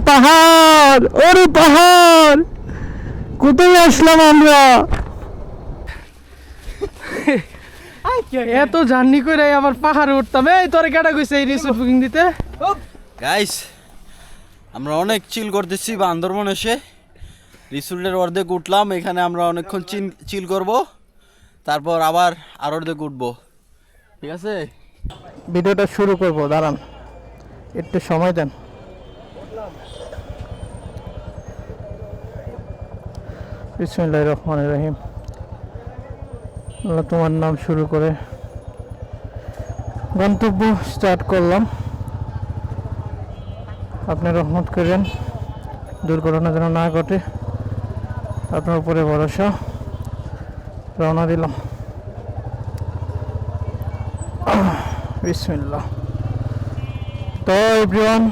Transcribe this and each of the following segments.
পাহাড়, ওরে পাহাড়, কোথায় আসলাম আমরা? এত জার্নি করে আবার পাহাড়ে উঠতাম। এই তোরে কেটা কইছে এই রিসোর্ট বুকিং দিতে? গাইস, আমরা অনেক চিল করতেছি বান্দরবন এসে। রিসোর্টের অর্ধেক উঠলাম, এখানে আমরা অনেকক্ষণ চিল করব, তারপর আবার আর অর্ধেক উঠবো। ঠিক আছে, ভিডিওটা শুরু করব, দাঁড়ান একটু সময় দেন। বিসমিল্লাহির রহমানির রহিম। আল্লাহ তোমার নাম শুরু করে গন্তব্য স্টার্ট করলাম। আপনি রহমত করেন, দুর্ঘটনা যেন না ঘটে, আপনার উপরে ভরসা। রওনা দিলাম। বিসমিল্লাহ। তো এভরিওয়ান,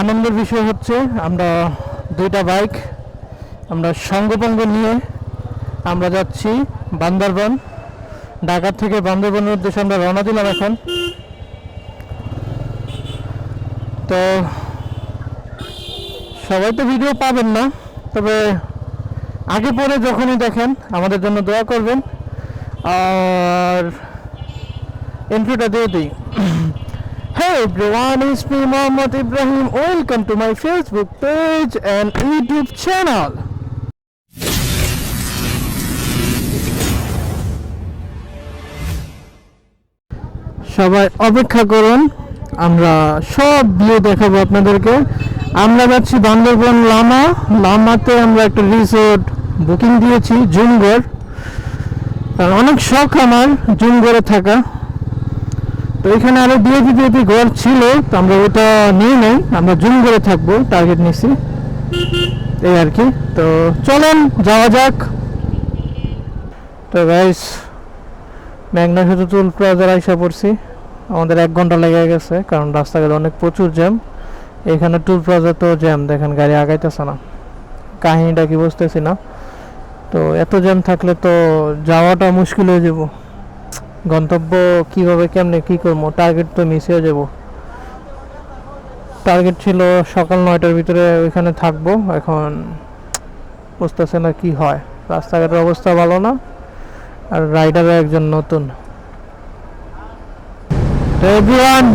আনন্দের বিষয় হচ্ছে আমরা দুইটা বাইক আমরা সঙ্গপঙ্গ নিয়ে আমরা যাচ্ছি বান্দরবান। ঢাকা থেকে বান্দরবানের উদ্দেশ্যে আমরা রওনা দিলাম এখন। তো সবাই তো ভিডিও পাবেন না, তবে আগে পরে যখনই দেখেন আমাদের জন্য দোয়া করবেন। আর ইন্ট্রোটা দিয়ে দিই। Hey everyone, it's me Mohammad Ibrahim. Welcome to my Facebook page and YouTube channel. সবাই অপেক্ষা করুন, আমরা সব ভিউ দেখাবো আপনাদেরকে। আমরা যাচ্ছি বান্দরবন লামাতে। আমরা একটা রিসোর্ট বুকিং দিয়েছি, জুমগড়। কারণ অনেক শখ আমার জুমগড়ে থাকা। তো এখানে আরো বিএপি ঘর ছিল, তো আমরা ওটা নিয়ে নেই, আমরা জুমগড়ে থাকবো, টার্গেট নিছি এই আর কি। তো চলেন যাওয়া যাক। তো গাইস, মেঘনা সেতু টুল প্লাজার আইসা পড়ছি। আমাদের 1 ঘন্টা লেগে গেছে, কারণ রাস্তাঘাট অনেক প্রচুর জ্যাম। এখানে টুল প্লাজা তো জ্যাম, দেখেন গাড়ি আগাইতেছে না, কাহিনীটা কি বুঝতেছি না। তো এত জ্যাম থাকলে তো যাওয়াটা মুশকিল হয়ে যাব। গন্তব্য কিভাবে কেমনে কি করবো, টার্গেট তো মিস হয়ে যাব। টার্গেট ছিল সকাল 9টার ভিতরে ওইখানে থাকবো, এখন বুঝতেছে না কি হয়। রাস্তাঘাটের অবস্থা ভালো না, আর রাইডারও একজন নতুন। তো এভরিওয়ান,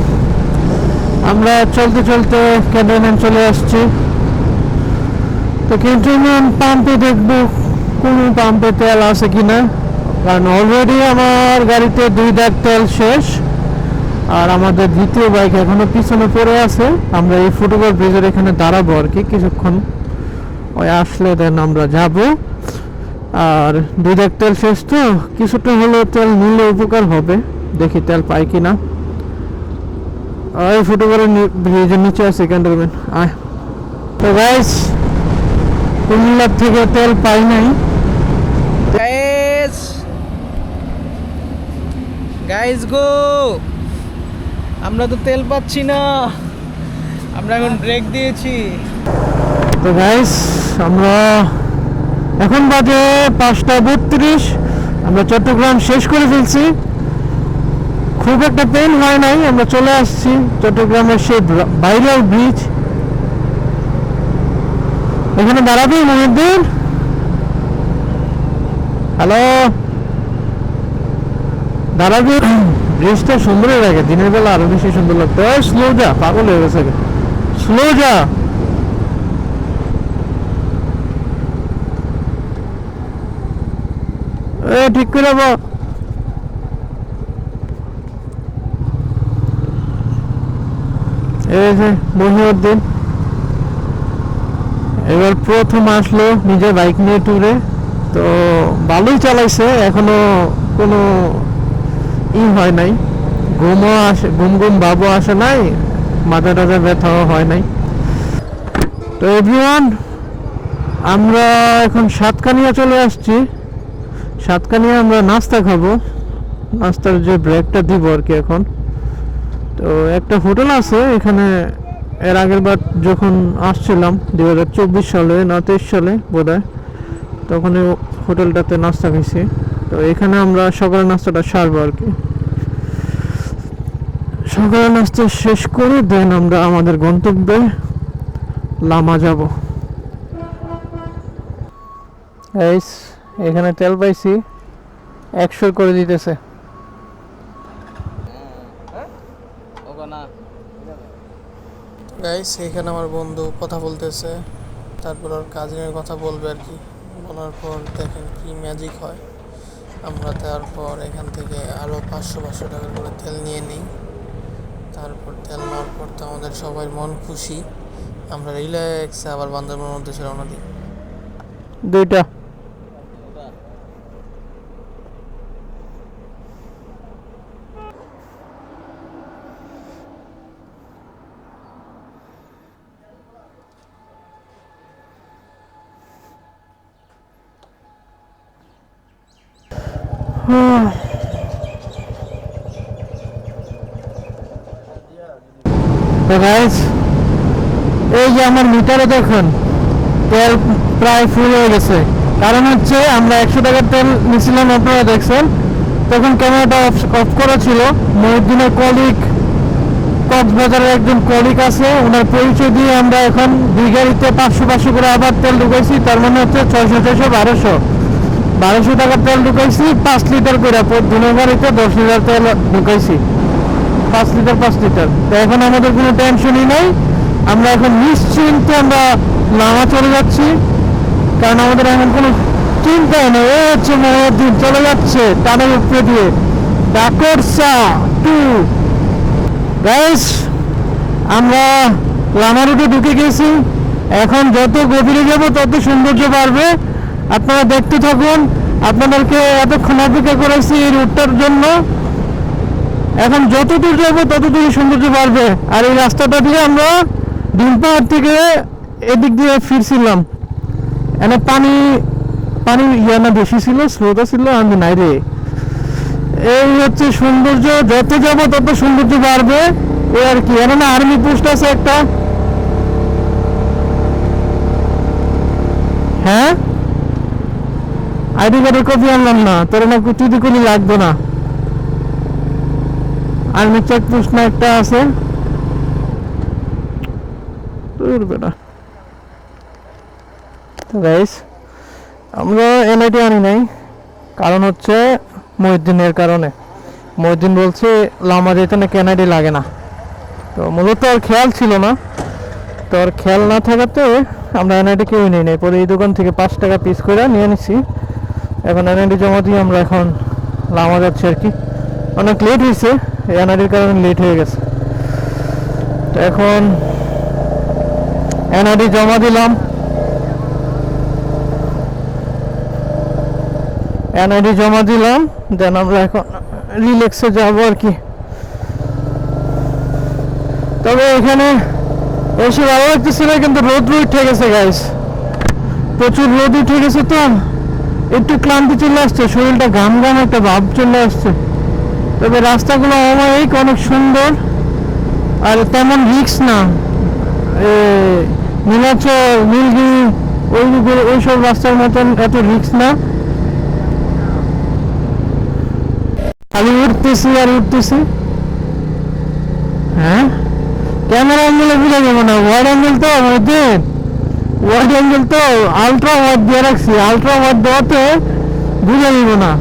আমরা চলতে চলতে ক্যান্টনমেন্ট চলে আসছি। তো ক্যান্টনমেন্ট পাম্পে দেখবো কোন পাম্পে তেল আছে কিনা, কারণ অলরেডি আমার গাড়িতে 2 দাগ তেল শেষ। আর আমাদের দ্বিতীয় বাইক এখনো পিছনে পড়ে আছে। আমরা এই ফুটওভার ব্রিজের এখানে দাঁড়াবো আর কি কিছুক্ষণ, ওই আসলে দেন আমরা যাব। আর 2 দাগ তেল শেষ, তো কিছুটা হলেও তেল নিলে উপকার হবে, দেখি তেল পাই কিনা। ওই ফুটওভারের ব্রিজের নিচে আছে ক্যান্টনমেন্ট। তো গাইস, কুমিল্লার থেকে তেল পাই নাই। গাইস গো, আমরা তো তেল পাচ্ছি না, আমরা এখন ব্রেক দিয়েছি। তো গাইস, আমরা এখন বাজে 5:32, আমরা চট্টগ্রাম শেষ করে ফেলছি। খুব একটা পেন হয় নাই, আমরা চলে আসছি চট্টগ্রামের সেই ভাইরাল ব্রিজ। এখানে দাঁড়াবি মহিউদ্দিন? হ্যালো, দাঁড়াবি? ব্রিজটা সুন্দরই লাগে, দিনের বেলা আরো বেশি সুন্দর লাগতো। স্লো যা, পাগল হয়ে গেছে, স্লো যা। ঠিক করে যাবো। এই যে মহিউদ্দিন এবার প্রথম আসলো নিজের বাইক নিয়ে ট্যুরে। তো ভালোই চালাইছে, এখনো কোনো হয় নাই, ঘুমও আসে, ঘুম ভাবও আসে নাই, মাথা টাথা ব্যথাও হয় নাই। তো এভরিওয়ান, আমরা এখন সাতকানিয়া চলে আসছি। সাতকানিয়া আমরা নাস্তা খাবো, নাস্তার যে ব্রেকটা দিব আর কি এখন। তো একটা হোটেল আছে এখানে, এর আগের বার যখন আসছিলাম 2024 সালে না 23 সালে বোধহয়, তখন এই হোটেলটাতে নাস্তা খেয়েছি। তো এখানে আমরা সকালের নাস্তাটা সারবো আর কি। সকালে নাস্তা শেষ করে দেন আমরা আমাদের গন্তব্যে লামা যাব। গাইস এখানে তেল পাইছি 100 করে দিতেছে। গাইস এখানে আমার বন্ধু কথা বলতেছে, তারপর ওর কাজিনের কথা বলবে আর কি। বলার পর দেখেন কি ম্যাজিক হয়। আমরা তারপর এখান থেকে আরও 500 টাকা করে তেল নিয়ে নিই। তারপর তেল নেওয়ার পর তো আমাদের সবাই মন খুশি, আমরা রিল্যাক্সে আবার বান্দরবনের উদ্দেশ্যে রওনা দিই। দুইটা তো গাইস এই যে আমার মিটারে দেখুন তেল প্রায় ফুল হয়ে গেছে। কারণ হচ্ছে আমরা 100 টাকার তেল নিয়েছিলাম, আপনারা দেখছেন। তখন ক্যামেরাটা অফ করা ছিল। মহিউদ্দিনের কলিগ, কক্সবাজারের একজন কলিগ আছে, ওনার পরিচয় দিয়ে আমরা এখন 2 গাড়িতে 500 করে আবার তেল ঢুকাইছি। তার মানে হচ্ছে 600 টাকার তেল ঢুকাইছি 5 লিটার করে। 2 গাড়িতে 10 লিটার তেল ঢুকাইছি, 5 লিটার 5 লিটার। তো এখন আমাদের কোনো টেনশনই নাই, আমরা এখন নিশ্চিন্তে আমরা লামা চলে যাচ্ছি। কারণ আমাদের এখন কোনো চিন্তাই নেই। ও হচ্ছে মহিউদ্দিন চলে যাচ্ছে টানের উপরে দিয়ে ডাকরসা 2। গাইস আমরা লামা রুটে ঢুকে গেছি। এখন যত গভীরে যাব তত সৌন্দর্য বাড়বে। আপনারা দেখতে থাকুন। আপনাদেরকে এতক্ষণ অপেক্ষা করেছি এই রুটটার জন্য। এখন যত দূর যাবো তত দূর সৌন্দর্য বাড়বে। আর এই রাস্তাটা দিয়ে আমরা ডিমপাহাড় থেকে এদিক দিয়ে ফিরছিলাম। এনে পানি ইয়ানা বেশি ছিল, স্রোতা ছিল, আমি নাই রে। এই হচ্ছে সৌন্দর্য, যত যাবো তত সৌন্দর্য বাড়বে। এই আর কি। এখানে আর্মি পোস্ট আছে একটা। হ্যাঁ আইডি কার্ডের কপি আনলাম না, তোর না কুচুদি কোনো লাগবে না। আর্মি চেকপোস্ট না একটা আছে। গাইস আমরা এনআইডি আনি নাই, কারণ হচ্ছে মহিউদ্দিনের কারণে। মহিউদ্দিন বলছে লামা যেতে নাকি এনআইডি লাগে না। তো মূলত আর খেয়াল ছিল না, তো আর খেয়াল না থাকাতে আমরা এনআইডি কেউ নিই নাই। পরে এই দোকান থেকে 5 টাকা পিস করে নিয়ে নিছি। এখন এনআইডি জমা দিয়ে আমরা এখন লামা যাচ্ছি আর কি। অনেক লেট হয়েছে, এনআইডির কারণে লেট হয়ে গেছে। তো এখন এনআইডি জমা দিলাম, দেন আমরা এখন রিল্যাক্সে যাবো আর কি। তবে এখানে এসে ভালো লাগতেছিল, কিন্তু রোদ উঠে গেছে গাইস, প্রচুর রোদ উঠে গেছে। তো একটু ক্লান্তি চলে আসছে, শরীরটা ঘাম একটা ভাব চলে আসছে। তবে রাস্তাগুলো অনেক সুন্দর আর তেমন রিস্ক না। নীলাচল, নীলগিরি ওইসব রাস্তার মতন এত রিস্ক না। আমি উঠতেছি আর উঠতেছি। হ্যাঁ ক্যামেরা অ্যাঙ্গেলে বুঝে যাবো না, ওয়াইড অ্যাঙ্গেল তো আলট্রা ওয়াইড দিয়ে রাখছি। আলট্রা ওয়াইড দেওয়াতে বুঝে নিব না।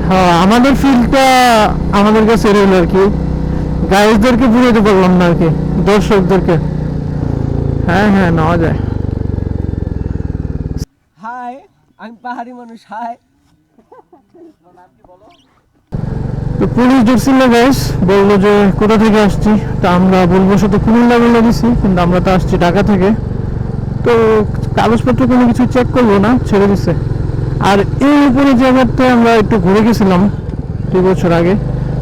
হ্যাঁ আমাদের ফিল্ডটা আমাদের কাছে রইল আর কি। গাইডদেরকে বুঝাতে পারলাম না আর কি, দর্শকদেরকে। হ্যাঁ নেওয়া যায়। হাই, আমি পাহাড়ি মানুষ। হাই। তো পুলিশ ধরছিল গাইস, বললো যে কোথা থেকে আসছি। তা আমরা বলবো সাথে কুমিল্লা বলে দিছি, কিন্তু আমরা তো আসছি ঢাকা থেকে। তো কাগজপত্র কোনো কিছু চেক করবো না, ছেড়ে দিচ্ছে। আর এই উপরে জায়গাতে আমরা একটু ঘুরে গেছিলাম 2 বছর আগে,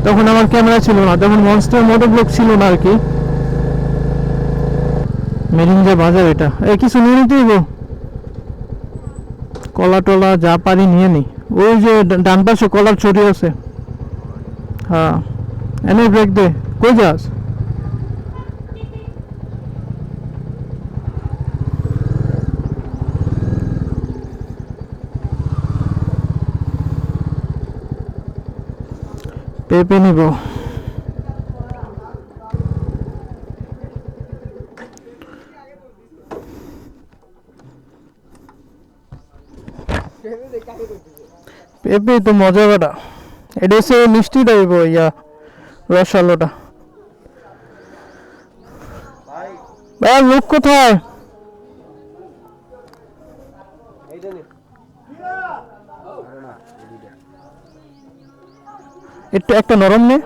তখন আমার ক্যামেরা ছিল না, তখন মনস্টার মোটোব্লগ ছিল না আর কি। মেরিঞ্জা বাজার এটা। কিছু নিয়ে নিতেই গো, কলা টলা যা পারি নিয়ে নি। ওই যে ডান পাশে কলার ছড়ি আছে। হ্যাঁ এনে ব্রেক দে, কই যাস? পেঁপে নিব। পেঁপে তো মজা বেটা, এটা হচ্ছে মিষ্টি টাইপ ইয়া রসালোটা। ভাই লোক কোথায়? একটু একটা নরম নে।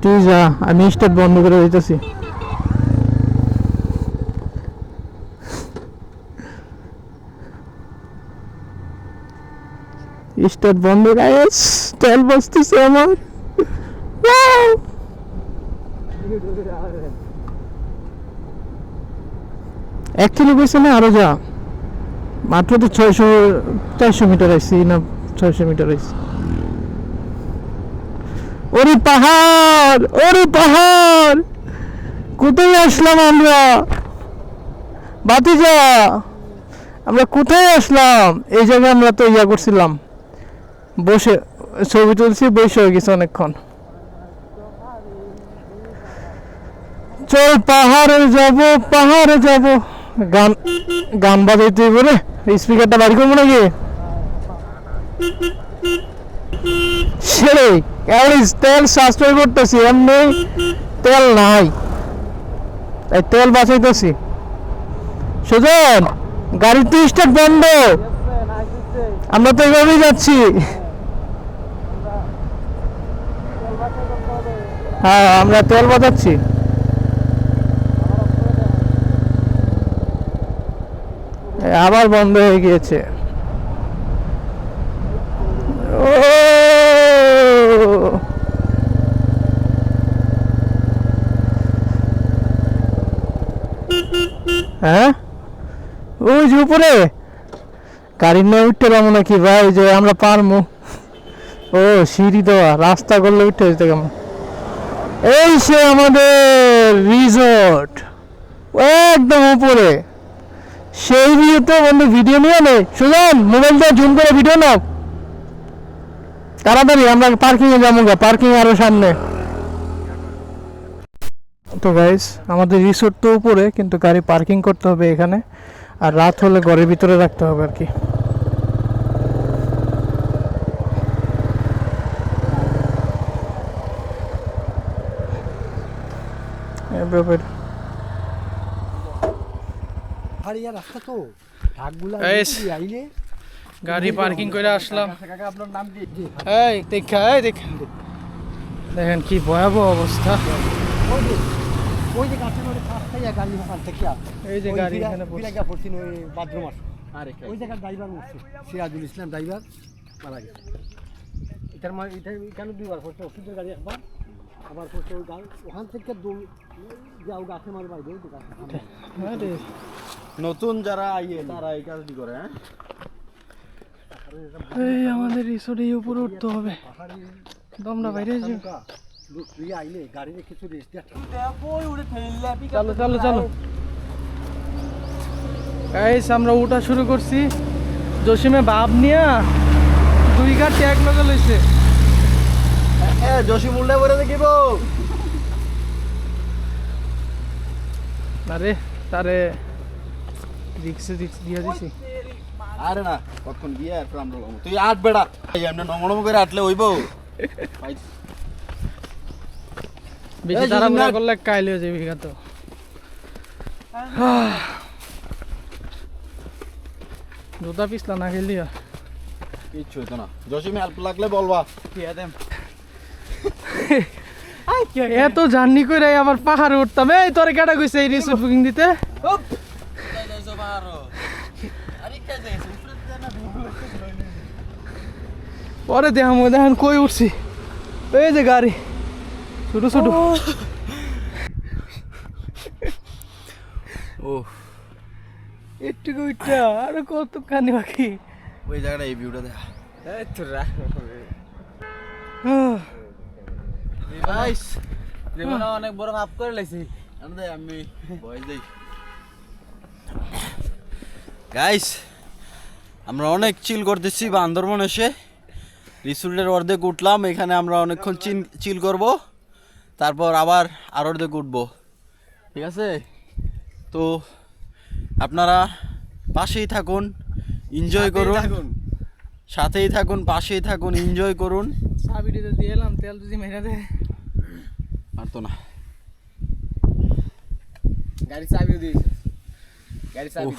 তুই যা, আমি স্টার্ট বন্ধ করে দিতেছি। স্টার্ট বন্ধ গাইস, তেল বসতেছে আমার। অ্যাকচুয়ালি বলছে না আরো যা, মাত্র তো 400 মিটার আইছি না, 600 মিটার আইছি। ওরে পাহাড়, ওরে পাহাড়, কোথায় আসলাম আমরা বাতিজা, আমরা কোথায় আসলাম? এই জায়গায় আমরা তো ইয়া করছিলাম, বসে ছবি তুলছি, বসে হয়ে গেছে অনেকক্ষণ। চল পাহাড়ে যাব, পাহাড়ে যাব। গান গান বাজাইতে বলে স্পিকারটা বাড়ি করবো নাকি? সেই তেল সাশ্রয় করতেছি, এমনি তেল নাই, তাই তেল বাঁচাইতেছি। সুজন, গাড়ির তো স্টার্ট বন্ধ, আমরা তো এইভাবেই যাচ্ছি। হ্যাঁ, আমরা তেল বাঁচাচ্ছি। আবার বন্ধ হয়ে গিয়েছে। ও হ্যাঁ, ওই যে উপরে গাড়ি নিয়ে উঠতে পারবো নাকি ভাই? যে আমরা পারবো? ও সিঁড়ি দেওয়া রাস্তা করলে উঠতে যেতে কেমন? এই সে আমাদের রিসোর্ট, একদম উপরে। সেই ভিউতে বন্ধু ভিডিও নিয়ে নে। সুজন, মোবাইলটা জুম করে ভিডিও নাও তাড়াতাড়ি, আমরা পার্কিং এ যাবো। পার্কিং আরো সামনে। তো গাইস, আমাদের রিসোর্ট তো উপরে, কিন্তু গাড়ি পার্কিং করতে হবে এখানে, আর রাত হলে ঘরের ভিতরে রাখতে হবে আর কি। গাড়ি পার্কিং করে আসলাম। আপনার নাম কি? এই দেখা, এই দেখা, দেখেন কি ভয়াবহ অবস্থা। ওই যে গাছের মধ্যে ফাঁস খাইয়া গাড়ি ওখান থেকে এই যে গাড়ি এখানে ফিরাইয়া পড়ছিল ওই বাথরুম আছে। ওই জায়গার ড্রাইভার উঠছে, সিরাজুল ইসলাম ড্রাইভার মারা গেছে। এটার মানে এটা এখানে দুইবার পড়ছে, ওষুধের গাড়ি একবার, আবার পড়ছে ওই গাড়ি ওখান থেকে যাও গাছে মার বাইরে ওই গাছে। নতুন যারা আইয়ে তারা এই কাজটি করে। হ্যাঁ, এই আমাদের রিসোর্টে উপরে উঠতে হবে, তোমরা বাইরে যাও। আইলে গাড়িতে কিছু রেস্ট দেয়। চলো চলো চলো গাইস, আমরা উঠা শুরু করছি। জসিমে বাপ নিয়া 2 ঘাট ট্যাগ লগা লইছে। জসিম উল্টা করে দেখিব। আরে তারে রিক্স দিয়া দিছি। আরে না, কতক্ষণ গিয়ে আর আমরা তুই আট বেড়া, এমনি নমনম করে আটলে হইব। বেশি তাড়াহুড়া করলে কাইল হয়ে যাবে তো। জুতা পিছলা না খেলি কিচ্ছু হইতো না। জসিম হেল্প লাগলে বলবা। এত জার্নি করে আবার পাহাড়ে উঠতাম। এই তোর কেটা কইছে এই রিসোর্ট বুকিং দিতে? পরে দেখেন কই উঠছি। এই যে গাড়ি ছোট ছোট। ও একটু উঠটা আর কত কানি বাকি। ওই জায়গাটা এই ভিউটা দেখা। এই তো রাখ গাইস, জীবনে অনেক বড় মাপ করে লাইছি। আমি ভয় দেই। গাইস, আমরা অনেক চিল করতেছি বান্দরবন এসে রিসোর্টের অর্ধেক উঠলাম, এখানে আমরা অনেকক্ষণ চিল করব, তারপর আবার আর অর্ধেক উঠবো, ঠিক আছে? তো আপনারা পাশেই থাকুন, এনজয় করুন, সাথেই থাকুন, পাশেই থাকুন, এনজয় করুন। চাবিটা দিয়ে এলাম, তেল যদি মেরে দে। আর তো না গাড়ি চাবিও দিয়েছে, গাড়ি চাবি।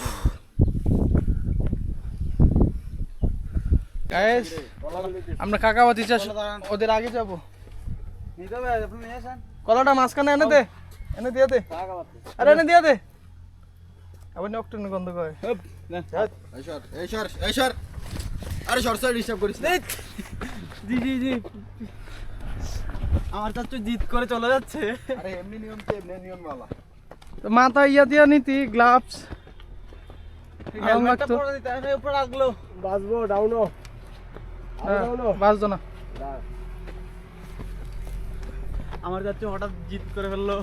গাইস আমরা কাকাবাতি চাষ ওদের আগে যাব। কলাটা মাঝখানে এনে দে, এনে দিয়ে দে, আরে এনে দিয়ে দে, আবার নকটন গন্ধ করে। আরে শর্ট সাইড হিসাব করিস না। জি জি জি, আমার চাচু জিত করে চলে যাচ্ছে। আরে এমনি নিয়ম তো এমনি নিয়ম বালা। তো মাথা ইয়া দিয়া নিতি, গ্লাভস হেলমেটটা পরে দিতে হবে, উপরে রাখলো বাজবো ডাউনও বাজতো না। আমার যাচ্ছে হঠাৎ জিত করে ফেললো,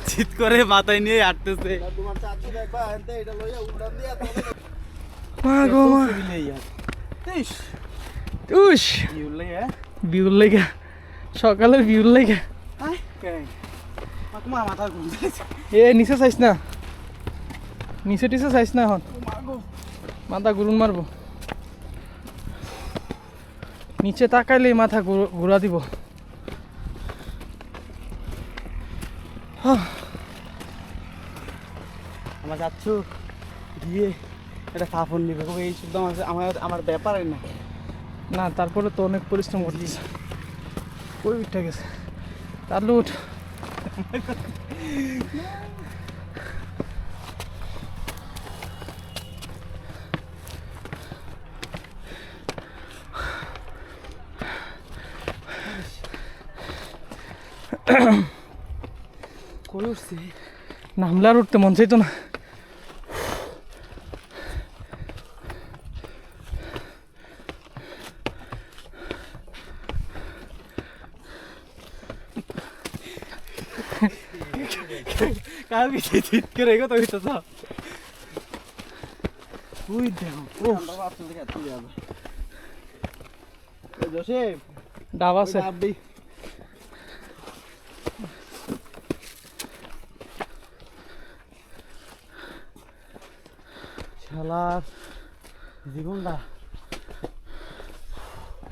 জিত করে মাথায় নিয়ে হাঁটতেছে। তোমার চাচু দেখবা এনতে এটা লইয়া উড়ান দিয়া মা গো মা, উস বিউল লেগা, সকালে বিউল লেগা। তোমার মাথা এ নিচে চাইছ না, নিচে টিচে চাইছ না, এখন মাথা গুরুন মারবো। নিচে তাকাইলেই মাথা ঘুরা দিব। আমার যাচ্ছু গিয়ে এটা ফাফন নিবে, এই শুদ্ধ আমার আমার ব্যাপারই না। না তারপরে তো অনেক পরিশ্রম করতেছে। কই উঠে গেছে তার লুট। কই উঠছে, নামলে আর উঠতে মন চাইতো না। কাউকে জিত করে গো তো হইতো। তুই দেখো আমরা ভাবছি যে তুই যাবে। এই জোসেফ ডাব আছে, আব্বি শালার জীবনটা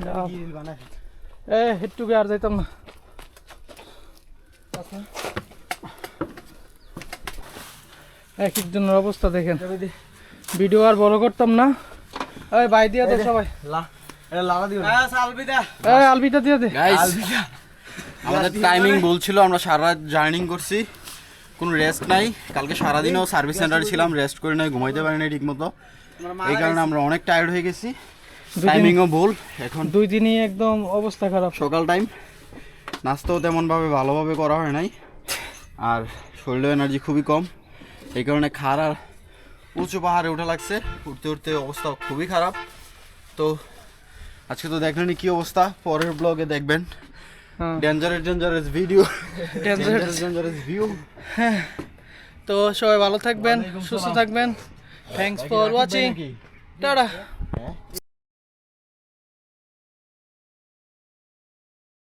ডাব। গিল বানায়। এ হেটুকে আর যাইতাম না। এক একজনের অবস্থা দেখেন, ভিডিও আর বড় করতাম না। এই বাই দিয়া দে সবাই, এটা লাগা দিও না। সালবিদা এই আলবিটা দিয়ে দে। গাইস আমাদের টাইমিং বলছিল, আমরা সারা রাত জার্নিং করছি, কোনো রেস্ট নাই। কালকে সারাদিনও সার্ভিস সেন্টারে ছিলাম, রেস্ট করে নাই, ঘুমাইতে পারি নাই ঠিক মতো। এই কারণে আমরা অনেক টায়ার্ড হয়ে গেছি। টাইমিংও ভুল। এখন 2 দিনই একদম অবস্থা খারাপ। সকাল টাইম, নাস্তাও তেমনভাবে ভালোভাবে করা হয় নাই, আর শরীরেও এনার্জি খুবই কম। এই কারণে খাড়া উঁচু পাহাড়ে ওঠা লাগছে, উঠতে উঠতে অবস্থা খুবই খারাপ। তো আজকে তো দেখলেনি কি অবস্থা, পরের ব্লগে দেখবেন ডেঞ্জারাস ভিডিও, ডেঞ্জারাস ভিউ। তো সবাই ভালো থাকবেন, সুস্থ থাকবেন। Thanks for watching, tata.